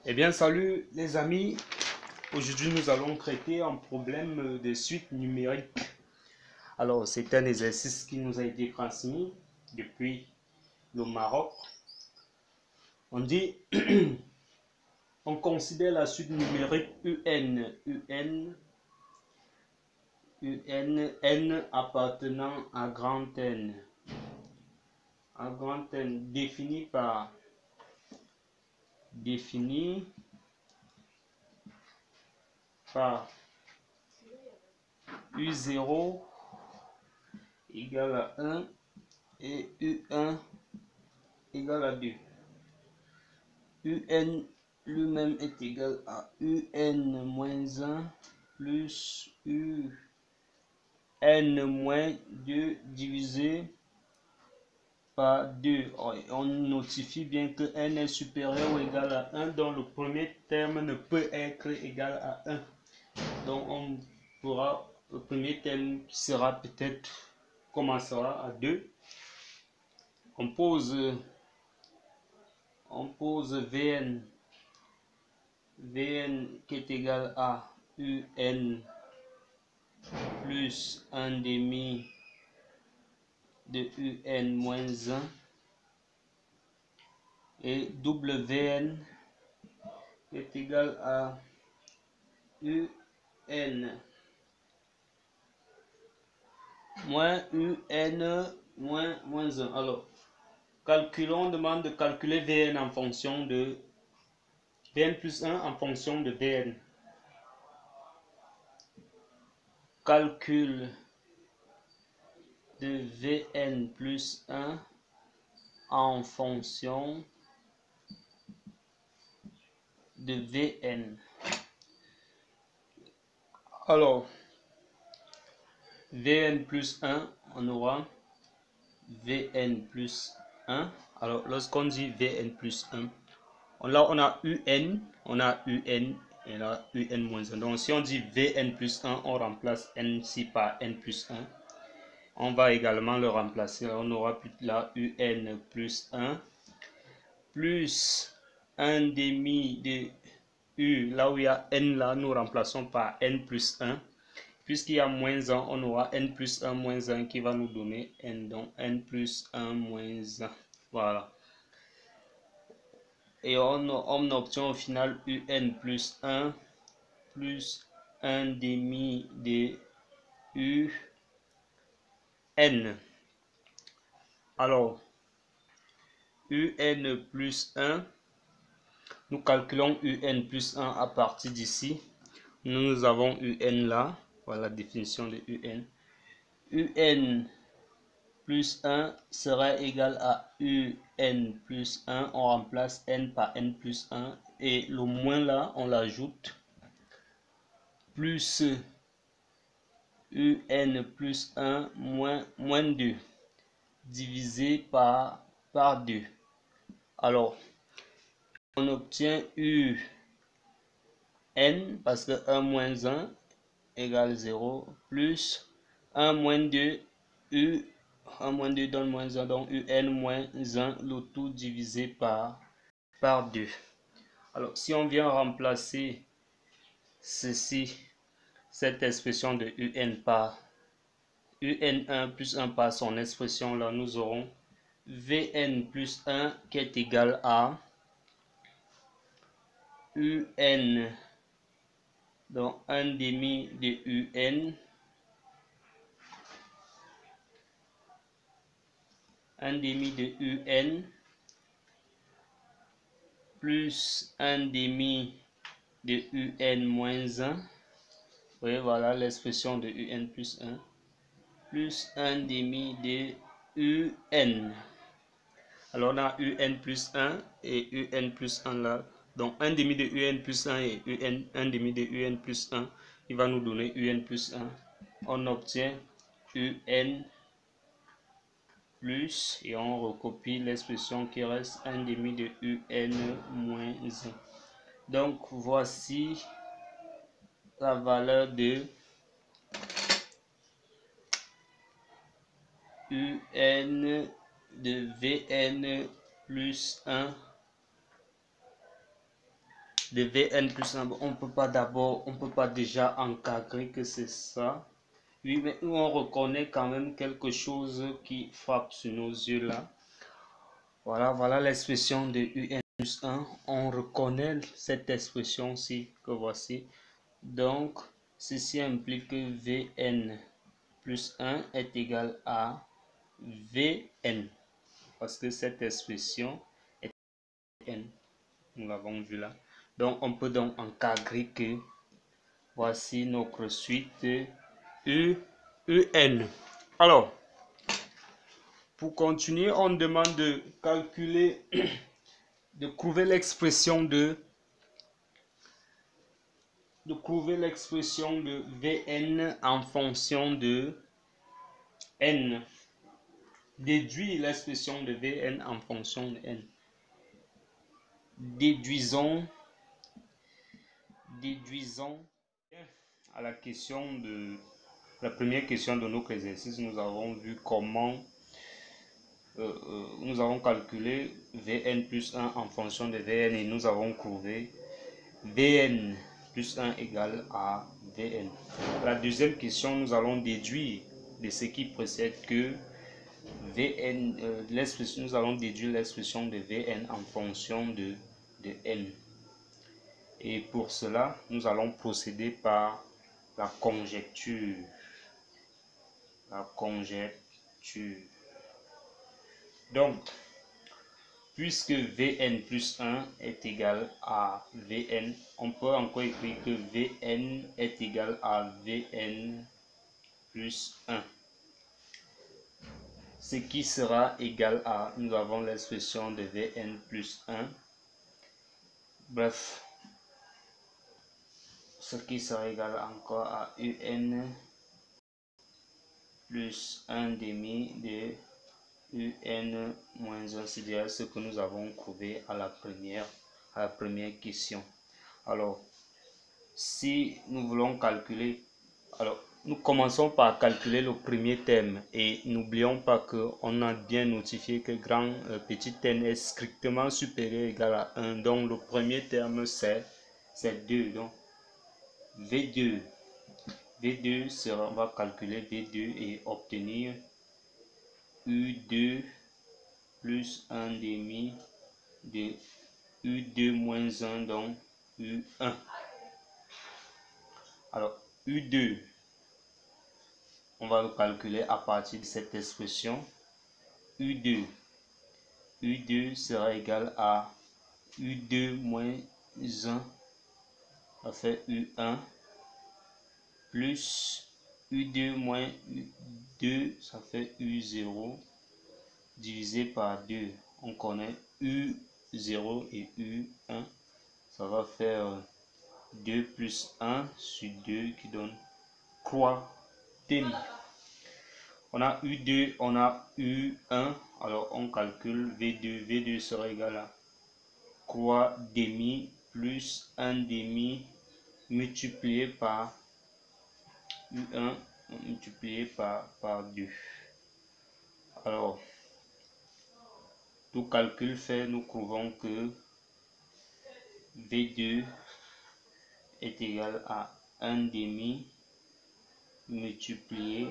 Eh bien, salut les amis. Aujourd'hui, nous allons traiter un problème de suite numérique. Alors, c'est un exercice qui nous a été transmis depuis le Maroc. On dit, on considère la suite numérique N appartenant à grand N. À grand N défini par U0 égale à 1 et U1 égale à 2. UN lui-même est égal à UN moins 1 plus UN moins 2 divisé par 2. On notifie bien que N est supérieur ou égal à 1, donc le premier terme ne peut être égal à 1. Donc on pourra, le premier terme sera peut-être, commencera à 2. On pose Vn qui est égal à UN plus 1 demi de UN moins 1 et Wn qui est égal à UN moins UN moins 1. Alors, calculons, on demande de calculer Vn en fonction de Vn plus 1 en fonction de Vn. Calcul de Vn plus 1 en fonction de Vn. Alors, Vn plus 1, on aura Vn plus 1. Alors, lorsqu'on dit Vn plus 1, là on a UN et là UN moins 1. Donc, si on dit Vn plus 1, on remplace N ci par N plus 1. On va également le remplacer. On aura plus là UN plus 1 plus 1 demi de U. Là où il y a N, là, nous remplaçons par N plus 1. Puisqu'il y a moins 1, on aura N plus 1 moins 1 qui va nous donner N. Donc N plus 1 moins 1. Voilà. Et on obtient au final UN plus 1 plus 1 demi de UN. Alors, UN plus 1, nous calculons UN plus 1 à partir d'ici. Nous avons UN là. Voilà la définition de UN. UN plus 1 sera égal à UN plus 1. On remplace N par N plus 1. Et le moins là, on l'ajoute. Plus UN plus 1 moins 2. Divisé par 2. Alors, on obtient UN parce que 1 moins 1 égale 0. Plus 1 moins 2. 1 moins 2 donne moins 1, donc UN moins 1, le tout divisé par 2. Alors, si on vient remplacer ceci, cette expression de UN par UN1 plus 1 par son expression là, nous aurons Vn plus 1 qui est égal à UN, donc 1 demi de UN, 1 demi de UN plus 1 demi de UN moins 1. Vous voyez, voilà l'expression de UN plus 1 plus 1 demi de UN. Alors on a UN plus 1 et UN plus 1 là. Donc 1 demi de UN plus 1 et UN, 1 demi de UN plus 1, il va nous donner UN plus 1. On obtient UN plus, et on recopie l'expression qui reste 1 demi de UN moins 1. Donc voici la valeur de UN de Vn plus 1 de Vn plus 1. On peut pas d'abord, on peut pas déjà encadrer que c'est ça. Oui, mais on reconnaît quand même quelque chose qui frappe sur nos yeux là. Voilà l'expression de Un plus 1. On reconnaît cette expression-ci que voici. Donc, ceci implique que Vn plus 1 est égal à Vn. Parce que cette expression est N. Nous l'avons vu là. Donc, on peut donc encadrer que voici notre suite UN. Alors, pour continuer, on demande de calculer, de trouver l'expression de Vn en fonction de n. Déduire l'expression de Vn en fonction de n. Déduisons à la question de la première question de notre exercice. Nous avons vu comment nous avons calculé Vn plus 1 en fonction de Vn et nous avons trouvé Vn plus 1 égale à Vn. La deuxième question, nous allons déduire de ce qui précède que Vn, nous allons déduire l'expression de Vn en fonction de n. Et pour cela, nous allons procéder par la conjecture. Donc, puisque Vn plus 1 est égal à Vn, on peut encore écrire que Vn est égal à Vn plus 1. Ce qui sera égal à, nous avons l'expression de Vn plus 1. Bref, ce qui sera égal encore à Un plus 1 demi de Un moins 1, c'est-à-dire ce que nous avons trouvé à la première question. Alors, si nous voulons calculer, alors nous commençons par calculer le premier terme et n'oublions pas qu'on a bien notifié que grand petit n est strictement supérieur ou égal à 1. Donc le premier terme c'est 2. Donc V2 sera, on va calculer V2 et obtenir U2 plus 1 demi de U2 moins 1, donc U1. Alors U2, on va le calculer à partir de cette expression. U2 sera égal à U2 moins 1, ça fait U1, plus U2 moins U2, ça fait U0, divisé par 2. On connaît U0 et U1, ça va faire 2 plus 1 sur 2 qui donne 3 demi. On a U2, on a U1, alors on calcule V2. V2 sera égal à 3 demi plus 1 demi multiplié par U1 multiplié par 2. Alors, tout calcul fait, nous trouvons que V2 est égal à 1 demi multiplié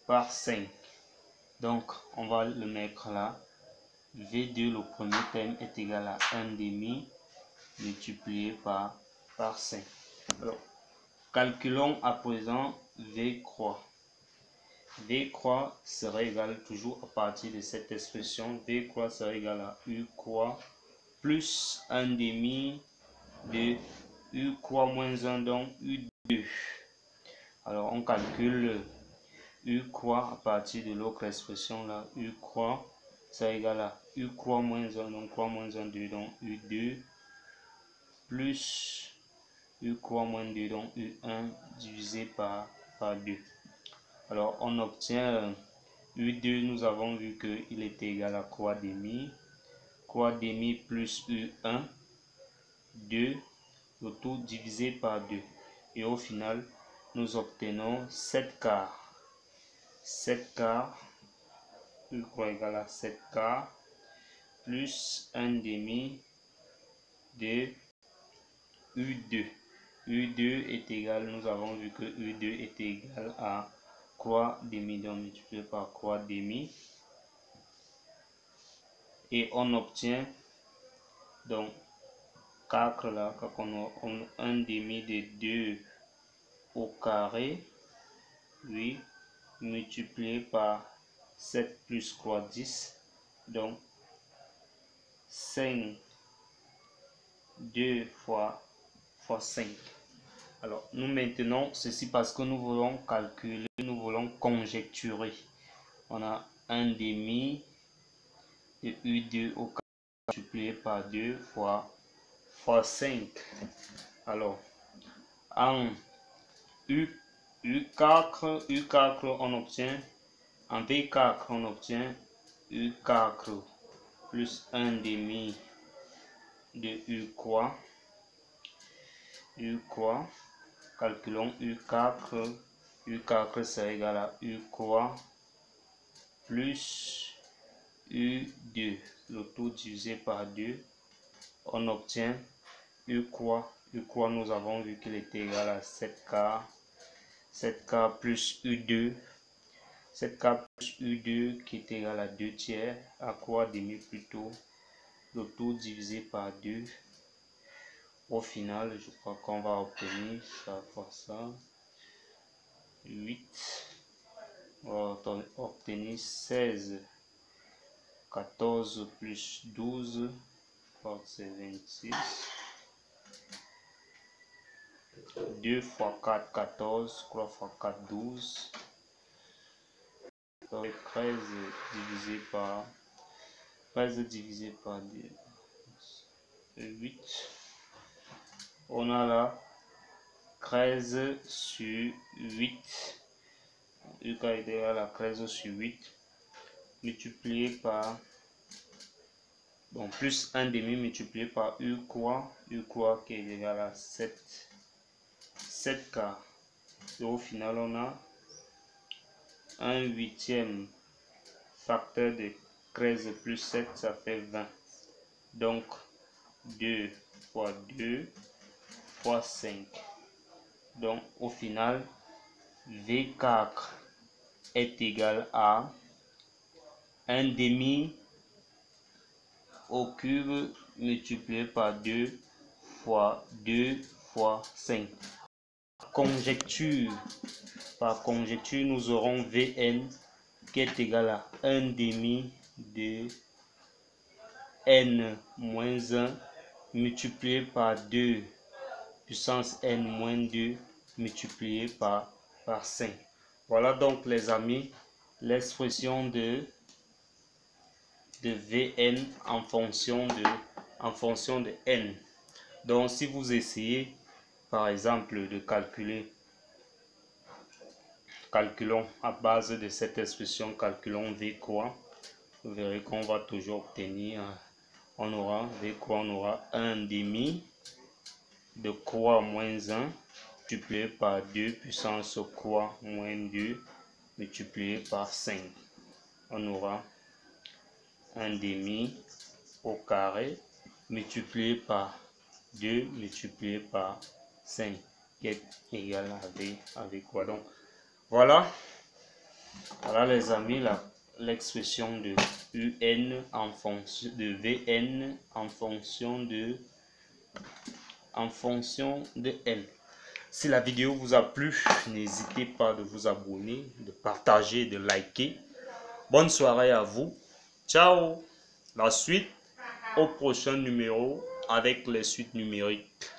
par 5. Donc, on va le mettre là. V2, le premier terme, est égal à 1 demi multiplié par 5. Alors, calculons à présent V croix. V croix sera égal toujours à partir de cette expression. V croix sera égal à U croix plus 1 demi de U croix moins 1, donc U2. Alors, on calcule U croix à partir de l'autre expression là. U croix sera égal à U croix moins 1, donc croix moins 1, 2, donc U2 plus U croix moins 2, donc U1 divisé par 2. Alors on obtient U2, nous avons vu qu'il était égal à croix demi plus U1, 2, le tout divisé par 2. Et au final, nous obtenons 7 quarts. 7 quarts, U croix égal à 7 quarts plus 1 demi de U2. U2 est égal, nous avons vu que U2 est égal à croix demi, donc multiplié par croix demi. Et on obtient donc 4 là, quand on a 1 demi de 2 au carré, oui, multiplié par 7 plus croix 10, donc 5, 2 fois 5. Alors, nous maintenons ceci parce que nous voulons calculer, nous voulons conjecturer. On a 1 demi de U2 au carré multiplié par 2 fois 5. Alors, en U4, on obtient, en V4, on obtient U4 plus 1 demi de U croix. Calculons U4. U4 c'est égal à U croix plus U2. Le tout divisé par 2. On obtient U croix. Nous avons vu qu'il était égal à 7K. 7K plus U2. 7K plus U2 qui est égal à 2 tiers. À croix demi plutôt. Le tout divisé par 2. Au final, je crois qu'on va obtenir ça fois ça. 8. On va obtenir 16. 14 plus 12. C'est 26. 2 fois 4, 14. 3 fois 4, 12. 13 divisé par 8. On a là 13 sur 8. U est égal à 13 sur 8. Multiplié par, bon, plus 1 demi multiplié par U croix qui est égal à 7K. Et au final, on a 1 huitième facteur de 13 plus 7, ça fait 20. Donc, 2 fois 2 fois 5. Donc, au final, V4 est égal à 1 demi au cube multiplié par 2 fois 2 fois 5. Par conjecture, nous aurons Vn qui est égal à 1 demi de n moins 1 multiplié par 2 puissance n moins 2 multiplié par 5. Voilà donc les amis l'expression de Vn en fonction de n. Donc si vous essayez par exemple de calculons à base de cette expression, calculons V croix, vous verrez qu'on va toujours obtenir, on aura 1 demi de croix moins 1 multiplié par 2 puissance croix moins 2 multiplié par 5. On aura 1 demi au carré multiplié par 2 multiplié par 5 qui est égal à V quoi. Donc voilà les amis l'expression de UN en fonction de Vn en fonction de N. Si la vidéo vous a plu, n'hésitez pas de vous abonner, de partager, de liker. Bonne soirée à vous. Ciao. La suite au prochain numéro avec les suites numériques.